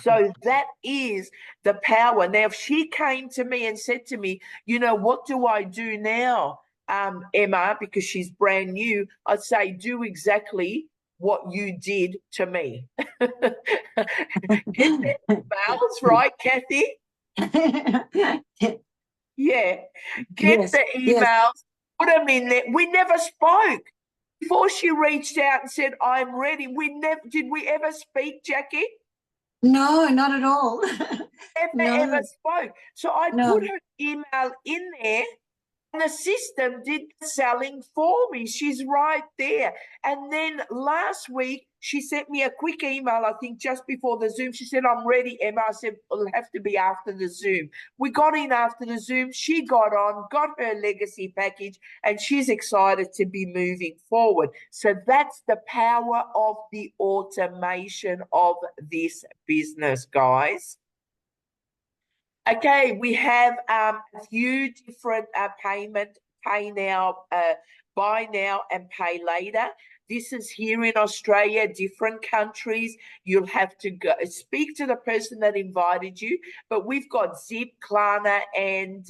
Speaker 1: So that is the power. Now, if she came to me and said to me, you know, what do I do now, Emma, because she's brand new, I'd say do exactly what you did to me. Get the emails, right, Kathy? Yeah. Get
Speaker 6: Yes,
Speaker 1: the
Speaker 6: yes.
Speaker 1: emails, put them in there. We never spoke. Before she reached out and said, I'm ready, did we ever speak, Jackie?
Speaker 6: No, not at all.
Speaker 1: Never ever
Speaker 6: No,
Speaker 1: spoke. So I put
Speaker 6: no.
Speaker 1: her email in there, and the system did the selling for me. She's right there. And then last week, she sent me a quick email, I think just before the Zoom. She said, I'm ready, Emma. I said, it'll have to be after the Zoom. We got in after the Zoom. She got on, got her legacy package, and she's excited to be moving forward. So that's the power of the automation of this business, guys. Okay, we have a few different pay now, buy now and pay later. This is here in Australia, different countries. You'll have to go speak to the person that invited you. But we've got Zip, Klarna, and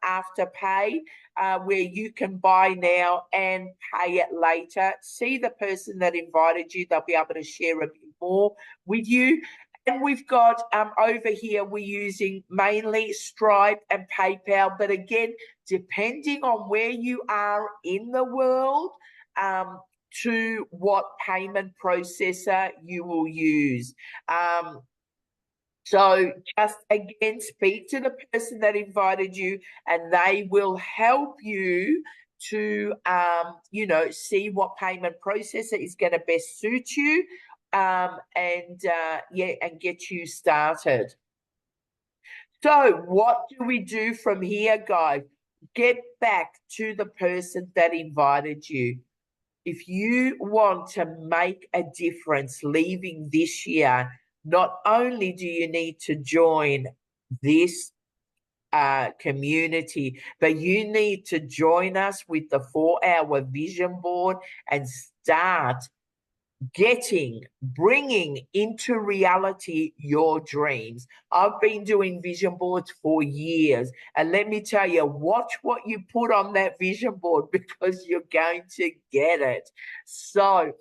Speaker 1: Afterpay, where you can buy now and pay it later. See the person that invited you. They'll be able to share a bit more with you. And we've got over here, we're using mainly Stripe and PayPal. But again, depending on where you are in the world, to what payment processor you will use. So just again, speak to the person that invited you, and they will help you to, see what payment processor is going to best suit you. And get you started. So what do we do from here, guys? Get back to the person that invited you. If you want to make a difference leaving this year, not only do you need to join this community, but you need to join us with the 4-hour vision board and start bringing into reality your dreams. I've been doing vision boards for years, and let me tell you, watch what you put on that vision board, because you're going to get it. So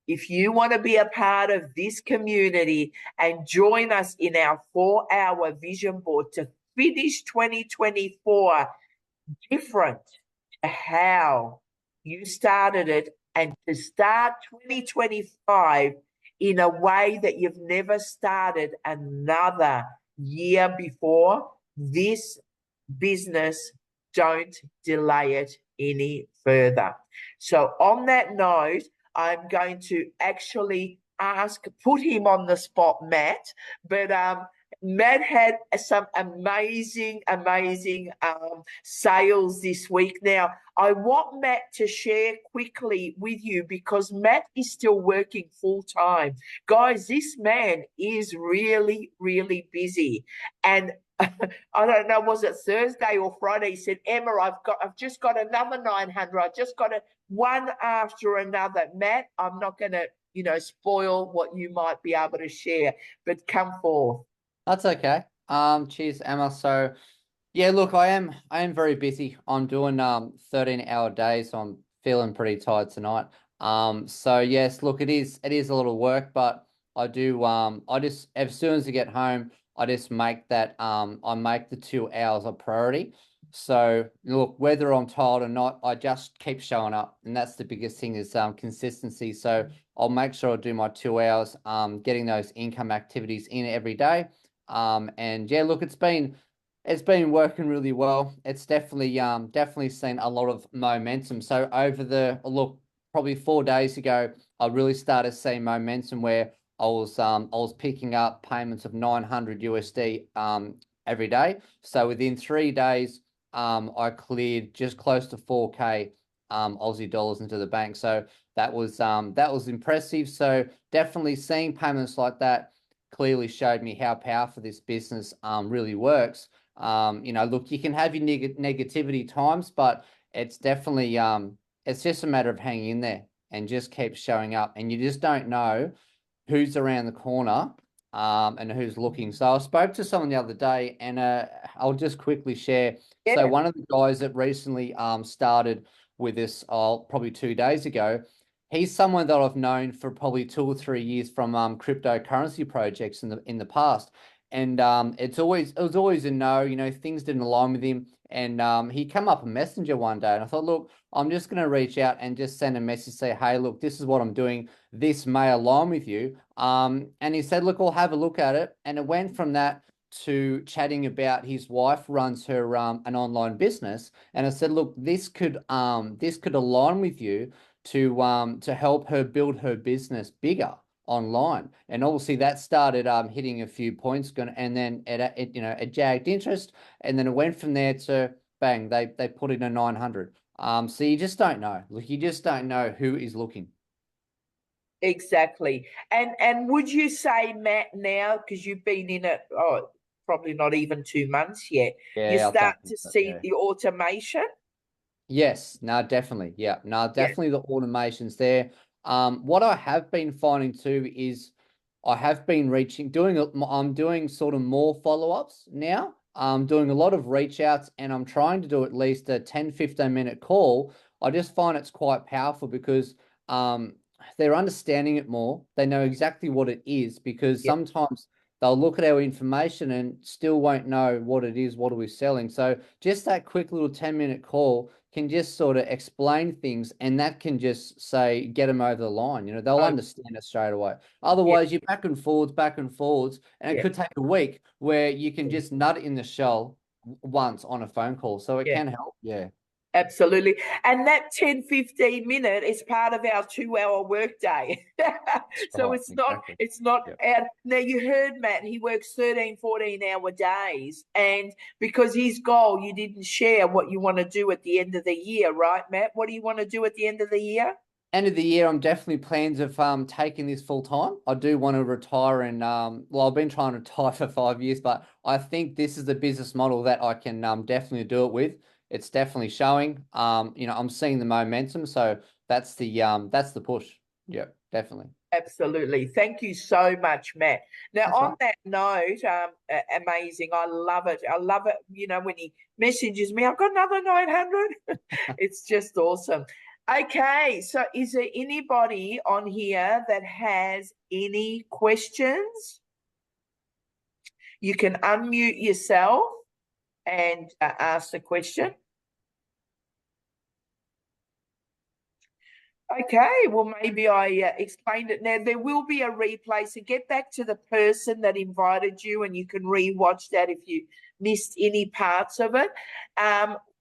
Speaker 1: if you want to be a part of this community and join us in our 4-hour vision board to finish 2024 different to how you started it, and to start 2025 in a way that you've never started another year before, this business, don't delay it any further. So on that note, I'm going to actually put him on the spot, Matt, but Matt had some amazing sales this week. Now, I want Matt to share quickly with you, because Matt is still working full time. Guys, this man is really, really busy. And I don't know, was it Thursday or Friday? He said, Emma, I've just got another 900. I just got one after another. Matt, I'm not going to, spoil what you might be able to share, but come forth.
Speaker 7: That's okay. Cheers, Emma. So yeah, look, I am very busy. I'm doing 13-hour days, so I'm feeling pretty tired tonight. So yes, look, it is a lot of work, but I do I just, as soon as I get home, I just make that I make the 2 hours a priority. So look, whether I'm tired or not, I just keep showing up, and that's the biggest thing, is consistency. So I'll make sure I do my 2 hours, getting those income activities in every day. And yeah, look, it's been working really well. It's definitely seen a lot of momentum. So over probably 4 days ago, I really started seeing momentum where I was picking up payments of 900 USD every day. So within 3 days, I cleared just close to 4K Aussie dollars into the bank. So that was impressive. So definitely seeing payments like that clearly showed me how powerful this business really works. Look, you can have your negativity times, but it's definitely it's just a matter of hanging in there and just keep showing up. And you just don't know who's around the corner and who's looking. So I spoke to someone the other day, and I'll just quickly share.
Speaker 1: Yeah.
Speaker 7: So one of the guys that recently started with this probably 2 days ago, he's someone that I've known for probably 2 or 3 years from cryptocurrency projects in the past. And it was always a no, you know, things didn't align with him. And he came up a messenger one day, and I thought, look, I'm just going to reach out and just send a message, say, hey, look, this is what I'm doing. This may align with you. And he said, look, I'll have a look at it. And it went from that to chatting about his wife runs her an online business. And I said, look, this could align with you to help her build her business bigger online. And obviously that started hitting a few points, and then it you know, it jagged interest, and then it went from there to bang, they put in a 900. So you just don't know. Look, you just don't know who is looking.
Speaker 1: Exactly. And would you say, Matt, now, because you've been in it, probably not even 2 months yet,
Speaker 7: Yeah,
Speaker 1: you
Speaker 7: I'll
Speaker 1: start to
Speaker 7: definitely-
Speaker 1: see
Speaker 7: yeah.
Speaker 1: the automation?
Speaker 7: Yes, no, definitely. Yeah, no, definitely the automation's there. What I have been finding too is I have been I'm doing sort of more follow-ups now. I'm doing a lot of reach outs, and I'm trying to do at least a 10-15 minute call. I just find it's quite powerful because they're understanding it more. They know exactly what it is, because
Speaker 1: Yep.
Speaker 7: sometimes they'll look at our information and still won't know what it is, what are we selling. So just that quick little 10-minute call can just sort of explain things, and that can just say, get them over the line. You know, they'll understand it straight away. Otherwise, you're back and forwards, and it could take a week where you can just nut it in the shell once on a phone call. So it can help. Yeah.
Speaker 1: Absolutely. And that 10-15 minute is part of our 2-hour workday. So
Speaker 7: right,
Speaker 1: it's not
Speaker 7: Yep.
Speaker 1: out. Now you heard Matt, he works 13-14 hour days, and because his goal, you didn't share what you want to do at the end of the year, right, Matt? What do you want to do at the end of the year?
Speaker 7: End of the year, I'm definitely plans of taking this full time. I do want to retire, and well, I've been trying to retire for 5 years, but I think this is the business model that I can definitely do it with. It's definitely showing. You know, I'm seeing the momentum, so that's the push. Yeah, definitely.
Speaker 1: Absolutely. Thank you so much, Matt. Now,
Speaker 7: That's
Speaker 1: on
Speaker 7: right.
Speaker 1: that note, amazing. I love it. I love it. You know, when he messages me, I've got another 900. It's just awesome. Okay. So is there anybody on here that has any questions? You can unmute yourself and ask the question. Okay, well, maybe I explained it. Now, there will be a replay, so get back to the person that invited you, and you can rewatch that if you missed any parts of it.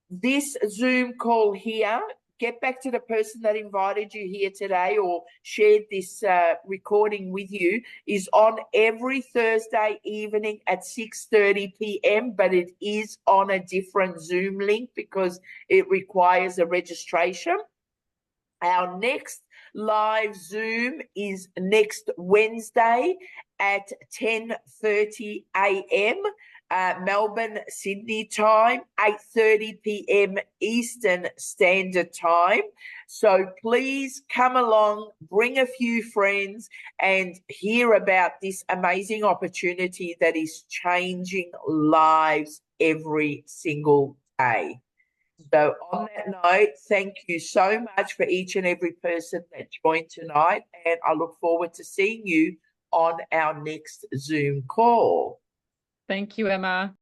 Speaker 1: This Zoom call here, get back to the person that invited you here today or shared this recording with you, is on every Thursday evening at 6:30 p.m., but it is on a different Zoom link because it requires a registration. Our next live Zoom is next Wednesday at 10:30 a.m. Melbourne, Sydney time, 8:30 p.m. Eastern Standard Time. So please come along, bring a few friends, and hear about this amazing opportunity that is changing lives every single day. So on that note, thank you so much for each and every person that joined tonight, and I look forward to seeing you on our next Zoom call.
Speaker 2: Thank you, Emma.